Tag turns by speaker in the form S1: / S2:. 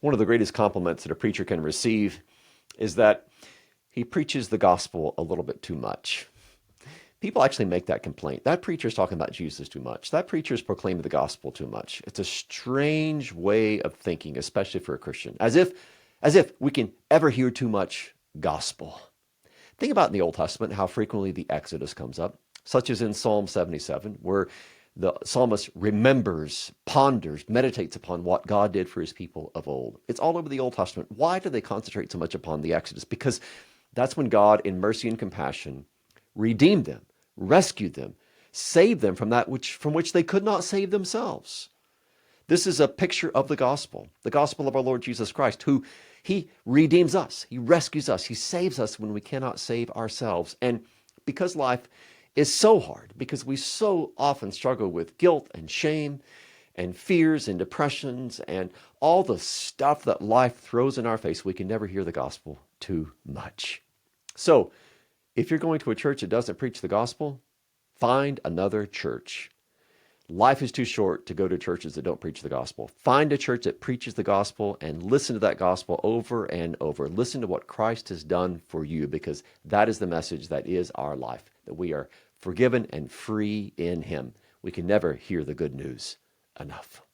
S1: One of the greatest compliments that a preacher can receive is that he preaches the gospel a little bit too much. People actually make that complaint. That preacher's talking about Jesus too much. That preacher's proclaiming the gospel too much. It's a strange way of thinking, especially for a Christian, as if we can ever hear too much gospel. Think about in the Old Testament how frequently the Exodus comes up, such as in Psalm 77, where the psalmist remembers, ponders, meditates upon what God did for his people of old. It's all over the Old Testament. Why do they concentrate so much upon the Exodus? Because that's when God, in mercy and compassion, redeemed them, rescued them, saved them from from which they could not save themselves. This is a picture of the gospel of our Lord Jesus Christ, who he redeems us, he rescues us, he saves us when we cannot save ourselves. And because life is so hard, because we so often struggle with guilt and shame and fears and depressions and all the stuff that life throws in our face, we can never hear the gospel too much. So, if you're going to a church that doesn't preach the gospel, find another church. Life is too short to go to churches that don't preach the gospel. Find a church that preaches the gospel and listen to that gospel over and over. Listen to what Christ has done for you, because that is the message that is our life, that we are forgiven and free in him. We can never hear the good news enough.